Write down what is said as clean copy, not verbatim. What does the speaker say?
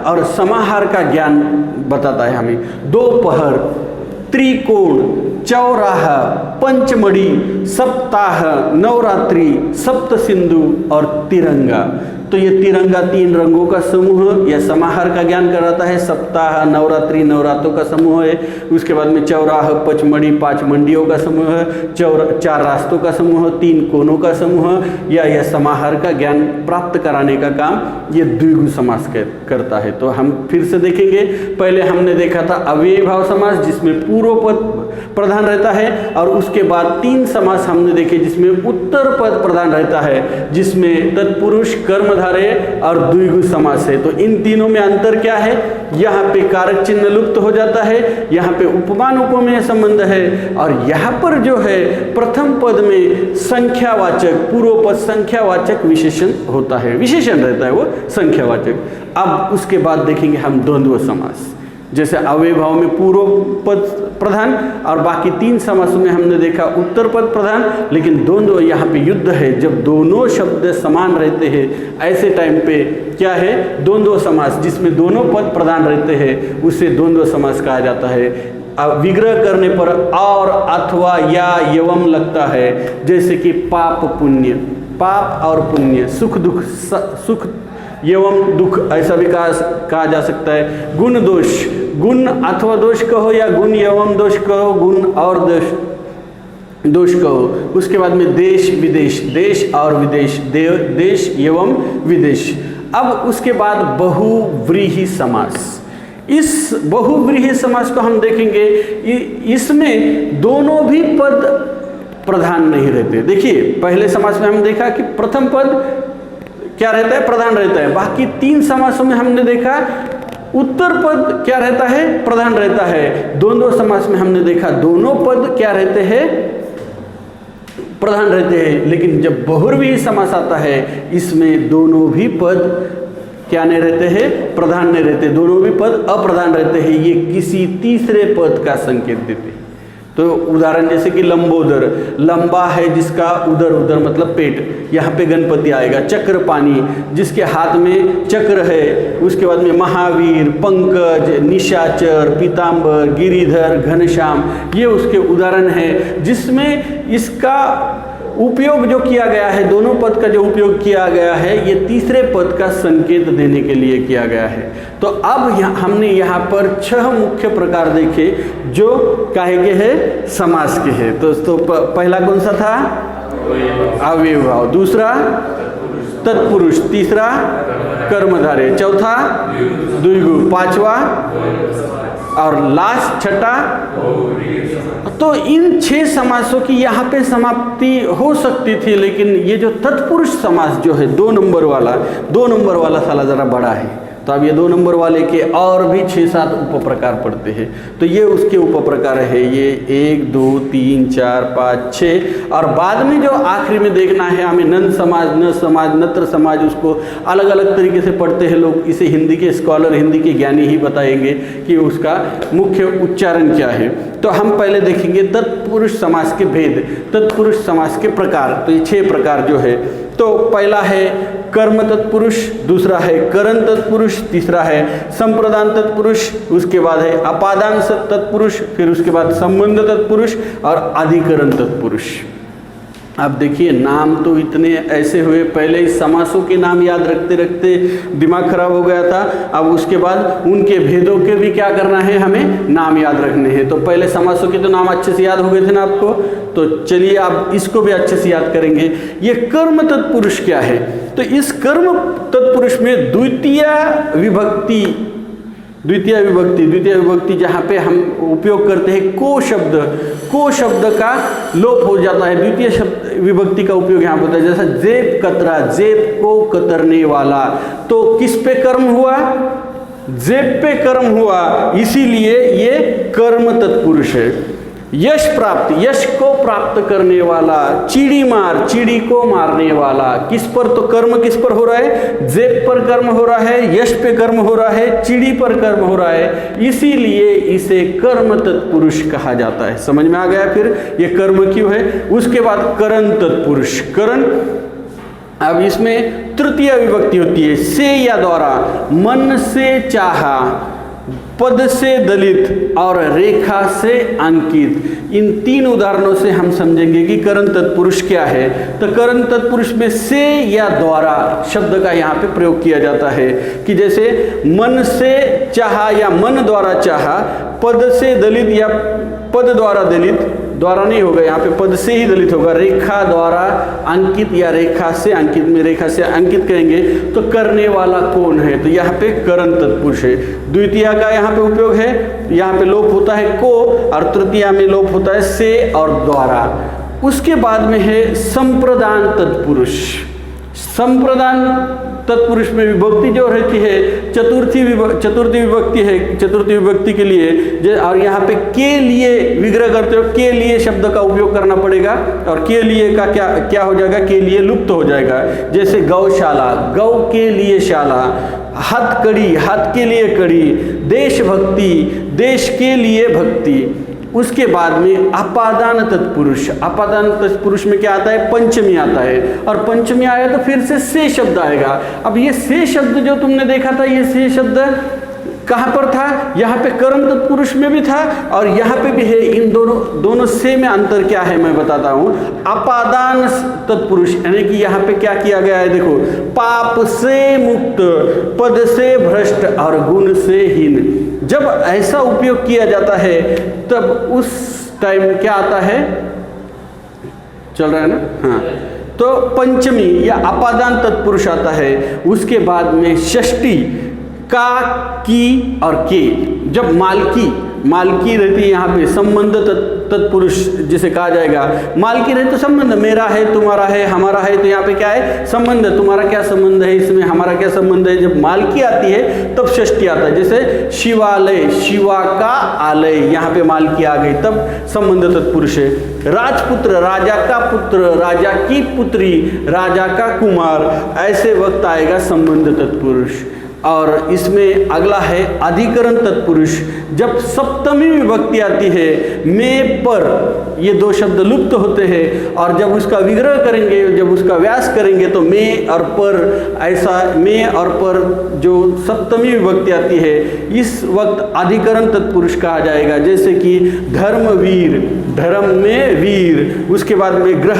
और समाहार का ज्ञान बताता है हमें। दोपहर, त्रिकोण, चौराहा, पंचमढ़ी, सप्ताह, नवरात्रि, सप्तसिंधु और तिरंगा। तो ये तिरंगा 3 रंगों का समूह या समाहार का ज्ञान कराता है। सप्ताह नवरात्रि नवरात्रों का समूह है। उसके बाद में चौराह पचमढ़ी 5 मंडियों का समूह है। 4 रास्तों का समूह, 3 कोनों का समूह या यह समाहार का ज्ञान प्राप्त कराने का काम ये द्विगु समास करता है। तो हम फिर से देखेंगे। पहले हमने देखा था अव्ययी भाव समास जिसमें पूर्व पद प्रधान रहता है, और उसके बाद 3 समास हमने देखे जिसमें उत्तर पद प्रधान रहता है, जिसमें तत्पुरुष, कर्मधारय और द्विगु समास है। तो इन तीनों में अंतर क्या है? यहाँ पे कारक चिन्ह लुप्त हो जाता है, यहाँ पे उपमान उपमेय संबंध है, और यहाँ पर जो है प्रथम पद में संख्यावाचक, पूर्व पद संख्यावाचक विशेषण होता है, विशेषण रहता है वो संख्यावाचक। अब उसके बाद देखेंगे हम द्वंद्व समास। जैसे अव्ययी भाव में पूर्व पद प्रधान और बाकी 3 समासों में हमने देखा उत्तर पद प्रधान, लेकिन द्वंद्व यहाँ पे युद्ध है। जब दोनों शब्द समान रहते हैं ऐसे टाइम पे क्या है? द्वंद्व समास, जिसमें दोनों पद प्रधान रहते हैं उसे द्वंद्व समास कहा जाता है। विग्रह करने पर और अथवा या एवं लगता है, जैसे कि पाप पुण्य, पाप और पुण्य, सुख दुख, सुख एवं दुख ऐसा भी कहा जा सकता है। गुण दोष, गुण अथवा दोष कहो या गुण एवं दोष कहो, गुण और दोष कहो। उसके बाद में देश विदेश, देश और विदेश, देश एवं विदेश। अब उसके बाद बहुव्रीहि समास। इस बहुव्रीहि समास को हम देखेंगे, इसमें दोनों भी पद प्रधान नहीं रहते। देखिए पहले समास में हम देखा कि प्रथम पद क्या रहता है? प्रधान रहता है। बाकी 3 समासों में हमने देखा उत्तर पद क्या रहता है? प्रधान रहता है। द्वंद्व समास में हमने देखा दोनों पद क्या रहते हैं? प्रधान रहते हैं। लेकिन जब बहुव्रीहि समास आता है इसमें दोनों भी पद क्या नहीं रहते हैं? प्रधान नहीं रहते, दोनों भी पद अप्रधान रहते हैं। ये किसी तीसरे पद का संकेत देते हैं। तो उदाहरण जैसे कि लंबोदर, लंबा है जिसका उदर, उदर मतलब पेट, यहाँ पे गणपति आएगा। चक्रपाणी, जिसके हाथ में चक्र है। उसके बाद में महावीर, पंकज, निशाचर, पीताम्बर, गिरिधर, घनश्याम, ये उसके उदाहरण हैं जिसमें इसका उपयोग जो किया गया है, दोनों पद का जो उपयोग किया गया है ये तीसरे पद का संकेत देने के लिए किया गया है। तो अब हमने यहाँ पर 6 मुख्य प्रकार देखे जो काहे के हैं? समास के हैं। तो पहला कौन सा था? अव्ययी भाव, दूसरा तत्पुरुष, तीसरा कर्मधारय, चौथा द्विगु, 5वां और लास्ट 6ठा। तो इन 6 समासों की यहाँ पे समाप्ति हो सकती थी, लेकिन ये जो तत्पुरुष समास जो है 2 नंबर वाला साला ज़रा बड़ा है। तो अब ये 2 नंबर वाले के और भी 6-7 उप प्रकार पड़ते हैं। तो ये उसके उप प्रकार है, ये 1 2 3 4 5 6, और बाद में जो आखिरी में देखना है हमें नंद समाज, न समाज, नत्र समाज, उसको अलग अलग तरीके से पढ़ते हैं लोग। इसे हिंदी के स्कॉलर, हिंदी के ज्ञानी ही बताएंगे कि उसका मुख्य उच्चारण क्या है। तो हम पहले देखेंगे तत्पुरुष समास के भेद, तत्पुरुष समास के प्रकार। तो ये 6 प्रकार जो है, तो पहला है कर्म तत्पुरुष, दूसरा है करण तत्पुरुष, तीसरा है संप्रदान तत्पुरुष, उसके बाद है अपादान तत्पुरुष, फिर उसके बाद संबंध तत्पुरुष और अधिकरण तत्पुरुष। अब देखिए नाम तो इतने ऐसे हुए, पहले इस समासों के नाम याद रखते रखते दिमाग खराब हो गया था। अब उसके बाद उनके भेदों के भी क्या करना है, हमें नाम याद रखने हैं। तो पहले समासों के तो नाम अच्छे से याद हो गए थे ना आपको, तो चलिए अब इसको भी अच्छे से याद करेंगे। ये कर्म तत्पुरुष क्या है? तो इस कर्म तत्पुरुष में द्वितीय विभक्ति जहाँ पे हम उपयोग करते हैं को शब्द का लोप हो जाता है। द्वितीय शब्द विभक्ति का उपयोग यहाँ होता है, जैसा जेब कतरा, जेब को कतरने वाला। तो किस पे कर्म हुआ? जेब पे कर्म हुआ, इसीलिए ये कर्म तत्पुरुष है। यश प्राप्त, यश को प्राप्त करने वाला। चिड़ी मार, चिड़ी को मारने वाला। किस पर? तो कर्म किस पर हो रहा है? जेब पर कर्म हो रहा है, यश पे कर्म हो रहा है, चिड़ी पर कर्म हो रहा है, इसीलिए इसे कर्म तत्पुरुष कहा जाता है। समझ में आ गया फिर ये कर्म क्यों है? उसके बाद करण तत्पुरुष। करण अब इसमें तृतीय विभक्ति होती है से या द्वारा, मन से चाहा, पद से दलित और रेखा से अंकित। इन तीन उदाहरणों से हम समझेंगे कि करण तत्पुरुष क्या है। तो करण तत्पुरुष में से या द्वारा शब्द का यहाँ पे प्रयोग किया जाता है कि जैसे मन से चाहा या मन द्वारा चाहा, पद से दलित या पद द्वारा दलित, द्वारा नहीं होगा यहाँ पे, पद से ही दलित होगा, रेखा द्वारा अंकित या रेखा से अंकित, में रेखा से अंकित कहेंगे तो करने वाला कौन है, तो यहाँ पे करण तत्पुरुष है। द्वितीय का यहाँ पे उपयोग है, यहाँ पे लोप होता है को, और तृतीया में लोप होता है से और द्वारा। उसके बाद में है संप्रदान तत्पुरुष। संप्रदान तत्पुरुष में विभक्ति जो रहती है चतुर्थी विभक्ति है, चतुर्थी विभक्ति के लिए, और यहाँ पे के लिए विग्रह करते हो, के लिए शब्द का उपयोग करना पड़ेगा, और के लिए का क्या हो जाएगा, के लिए लुप्त हो जाएगा। जैसे गौशाला, गौ के लिए शाला, हथकड़ी, हाथ के लिए कड़ी, देशभक्ति, देश के लिए भक्ति। उसके बाद में अपादान तत्पुरुष। अपादान तत्पुरुष में क्या आता है, पंचमी आता है, और पंचमी आया तो फिर से शब्द आएगा। अब ये से शब्द जो तुमने देखा था, ये से शब्द कहाँ पर था, यहाँ पे करण तत्पुरुष में भी था और यहाँ पे भी है। इन दोनों से में अंतर क्या है मैं बताता हूँ। अपादान तत्पुरुष यानी कि यहाँ पे क्या किया गया है, देखो, पाप से मुक्त, पद से भ्रष्ट और गुण से हीन। जब ऐसा उपयोग किया जाता है तब उस टाइम क्या आता है, चल रहा है ना, हाँ, तो पंचमी या अपादान तत्पुरुष आता है। उसके बाद में षष्ठी, का, की और के। जब मालकी रहती है यहाँ पे संबंध तत्पुरुष जिसे कहा जाएगा, मालकी रहती तो संबंध, मेरा है, तुम्हारा है, हमारा है, तो यहाँ पे क्या है, संबंध। तुम्हारा क्या संबंध है इसमें, हमारा क्या संबंध है। जब मालकी आती है तब षष्ठी आता है। जैसे शिवालय, शिवा का आलय, यहाँ पे मालकी आ गई तब संबंध तत्पुरुष है। राजपुत्र, राजा का पुत्र, राजा की पुत्री, राजा का कुमार, ऐसे वक्त आएगा संबंध तत्पुरुष। और इसमें अगला है अधिकरण तत्पुरुष। जब सप्तमी विभक्ति आती है, में, पर, ये दो शब्द लुप्त होते हैं, और जब उसका विग्रह करेंगे, जब उसका व्यास करेंगे तो में और पर, ऐसा में और पर जो सप्तमी विभक्ति आती है, इस वक्त अधिकरण तत्पुरुष कहा जाएगा। जैसे कि धर्मवीर, धर्म में वीर, उसके बाद में ग्रह